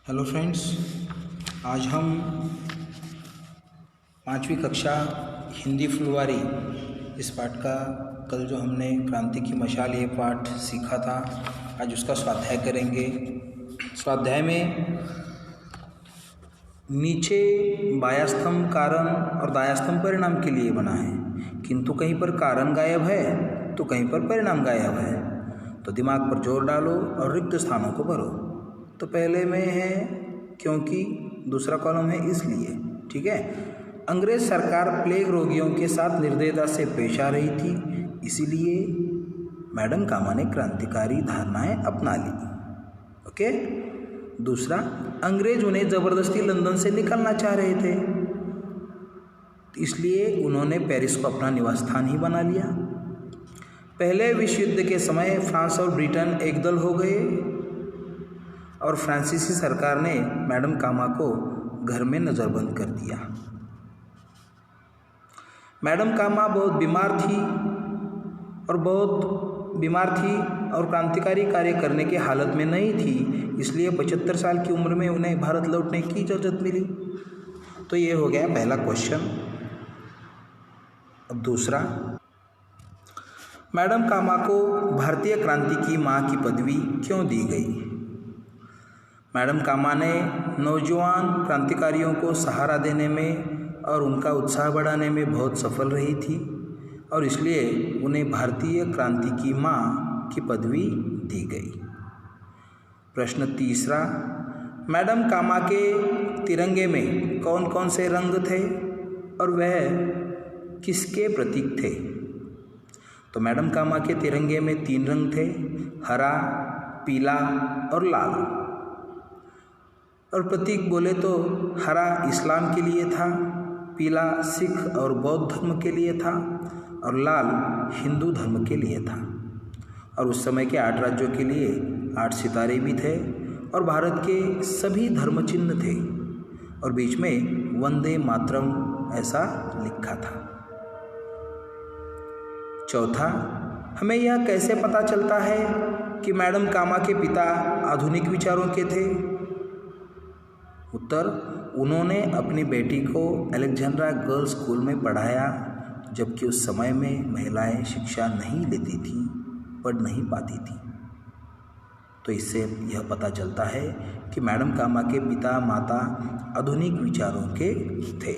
Hello friends, आज हम 5वीं कक्षा हिंदी फुलवारी इस पाठ का कल जो हमने क्रांति की मशाल ये पाठ सीखा था, आज उसका स्वाध्याय करेंगे। स्वाध्याय में नीचे बायास्तंभ कारण और दायास्तंभ परिणाम के लिए बना है, किंतु कहीं पर कारण गायब है तो कहीं पर परिणाम गायब है, तो दिमाग पर जोर डालो और रिक्त स्थानों को भरो। तो पहले में है क्योंकि, दूसरा कॉलम है इसलिए। ठीक है। अंग्रेज सरकार प्लेग रोगियों के साथ निर्दयता से पेश आ रही थी, इसीलिए मैडम कामा ने क्रांतिकारी धारणाएं अपना ली। ओके। दूसरा, अंग्रेज उन्हें ज़बरदस्ती लंदन से निकालना चाह रहे थे, इसलिए उन्होंने पेरिस को अपना निवास स्थान ही बना लिया। पहले विश्व युद्ध के समय फ्रांस और ब्रिटेन एक दल हो गए और फ्रांसीसी सरकार ने मैडम कामा को घर में नज़रबंद कर दिया। मैडम कामा बहुत बीमार थी और क्रांतिकारी कार्य करने की हालत में नहीं थी, इसलिए 75 साल की उम्र में उन्हें भारत लौटने की इजाज़त मिली। तो ये हो गया पहला क्वेश्चन। अब दूसरा, मैडम कामा को भारतीय क्रांति की मां की पदवी क्यों दी गई? मैडम कामा ने नौजवान क्रांतिकारियों को सहारा देने में और उनका उत्साह बढ़ाने में बहुत सफल रही थी और इसलिए उन्हें भारतीय क्रांति की मां की पदवी दी गई। प्रश्न तीसरा, मैडम कामा के तिरंगे में कौन कौन से रंग थे और वह किसके प्रतीक थे? तो मैडम कामा के तिरंगे में 3 रंग थे, हरा, पीला और लाल। और प्रतीक बोले तो हरा इस्लाम के लिए था, पीला सिख और बौद्ध धर्म के लिए था और लाल हिंदू धर्म के लिए था। और उस समय के 8 राज्यों के लिए 8 सितारे भी थे और भारत के सभी धर्म चिन्ह थे और बीच में वंदे मातरम ऐसा लिखा था। चौथा, हमें यह कैसे पता चलता है कि मैडम कामा के पिता आधुनिक विचारों के थे? उत्तर, उन्होंने अपनी बेटी को अलेक्जेंड्रा गर्ल्स स्कूल में पढ़ाया, जबकि उस समय में महिलाएं शिक्षा नहीं लेती थीं, पढ़ नहीं पाती थीं। तो इससे यह पता चलता है कि मैडम कामा के पिता माता आधुनिक विचारों के थे।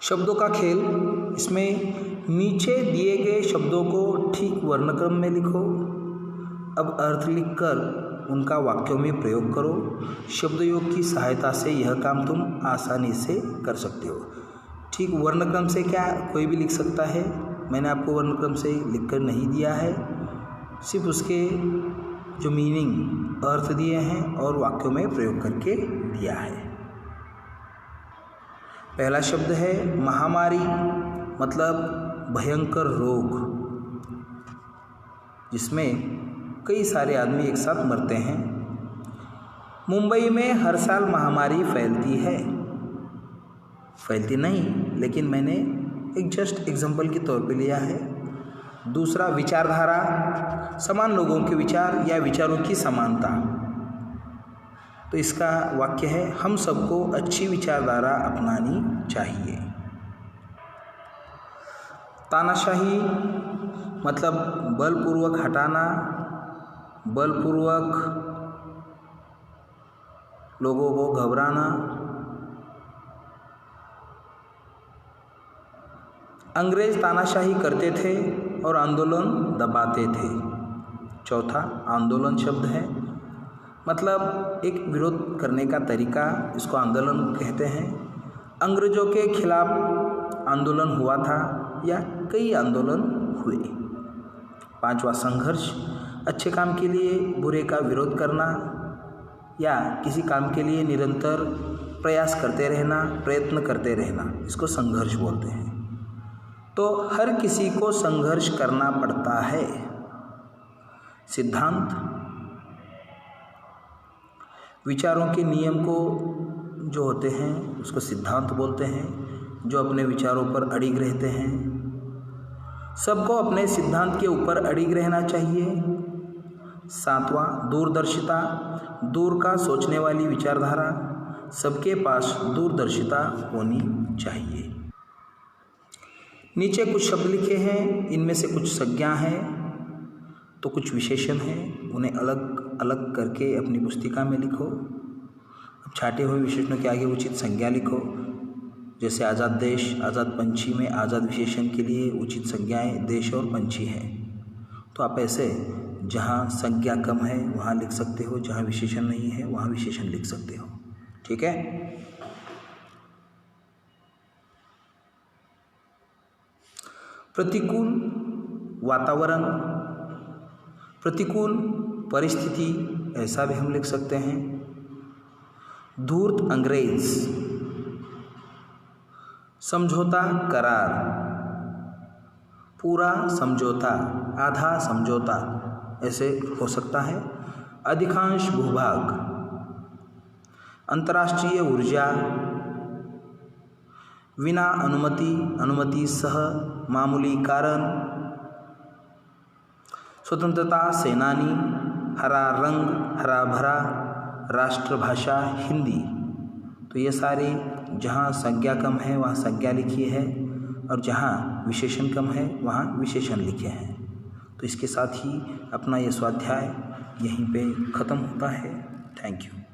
शब्दों का खेल, इसमें नीचे दिए गए शब्दों को ठीक वर्णक्रम में लिखो। अब अर्थ लिखकर उनका वाक्यों में प्रयोग करो। शब्दयोग की सहायता से यह काम तुम आसानी से कर सकते हो। ठीक वर्णक्रम से क्या कोई भी लिख सकता है, मैंने आपको वर्णक्रम से लिखकर नहीं दिया है, सिर्फ उसके जो मीनिंग अर्थ दिए हैं और वाक्यों में प्रयोग करके दिया है। पहला शब्द है महामारी, मतलब भयंकर रोग, जिसमें कई सारे आदमी एक साथ मरते हैं। मुंबई में हर साल महामारी फैलती नहीं, लेकिन मैंने एक जस्ट एग्जाम्पल के तौर पे लिया है। दूसरा, विचारधारा, समान लोगों के विचार या विचारों की समानता। तो इसका वाक्य है, हम सबको अच्छी विचारधारा अपनानी चाहिए। तानाशाही, मतलब बलपूर्वक हटाना, बलपूर्वक लोगों को घबराना। अंग्रेज तानाशाही करते थे और आंदोलन दबाते थे। चौथा, आंदोलन शब्द है, मतलब एक विरोध करने का तरीका, इसको आंदोलन कहते हैं। अंग्रेजों के खिलाफ आंदोलन हुआ था या कई आंदोलन हुए। पांचवा, संघर्ष, अच्छे काम के लिए बुरे का विरोध करना या किसी काम के लिए निरंतर प्रयत्न करते रहना, इसको संघर्ष बोलते हैं। तो हर किसी को संघर्ष करना पड़ता है। सिद्धांत, विचारों के नियम को जो होते हैं उसको सिद्धांत बोलते हैं, जो अपने विचारों पर अडिग रहते हैं। सबको अपने सिद्धांत के ऊपर अडिग रहना चाहिए। सातवां, दूरदर्शिता, दूर का सोचने वाली विचारधारा, सबके पास दूरदर्शिता होनी चाहिए। नीचे कुछ शब्द लिखे हैं, इनमें से कुछ संज्ञा हैं तो कुछ विशेषण हैं, उन्हें अलग अलग करके अपनी पुस्तिका में लिखो। अब छाटे हुए विशेषणों के आगे उचित संज्ञा लिखो। जैसे आज़ाद देश, आज़ाद पंछी में आज़ाद विशेषण के लिए उचित संज्ञाएं देश और पंछी हैं। तो आप ऐसे जहाँ संज्ञा कम है वहाँ लिख सकते हो, जहाँ विशेषण नहीं है वहाँ विशेषण लिख सकते हो। ठीक है। प्रतिकूल वातावरण, प्रतिकूल परिस्थिति, ऐसा भी हम लिख सकते हैं। धूर्त अंग्रेज, समझौता करार, पूरा समझौता, आधा समझौता, ऐसे हो सकता है। अधिकांश भूभाग, अंतर्राष्ट्रीय ऊर्जा, बिना अनुमति, अनुमति सह, मामूली कारण, स्वतंत्रता सेनानी, हरा रंग, हरा भरा, राष्ट्रभाषा हिंदी। तो ये सारे जहाँ संज्ञा कम है वहाँ संज्ञा लिखी है और जहाँ विशेषण कम है वहाँ विशेषण लिखे हैं। तो इसके साथ ही अपना ये स्वाध्याय यहीं पे ख़त्म होता है। Thank you.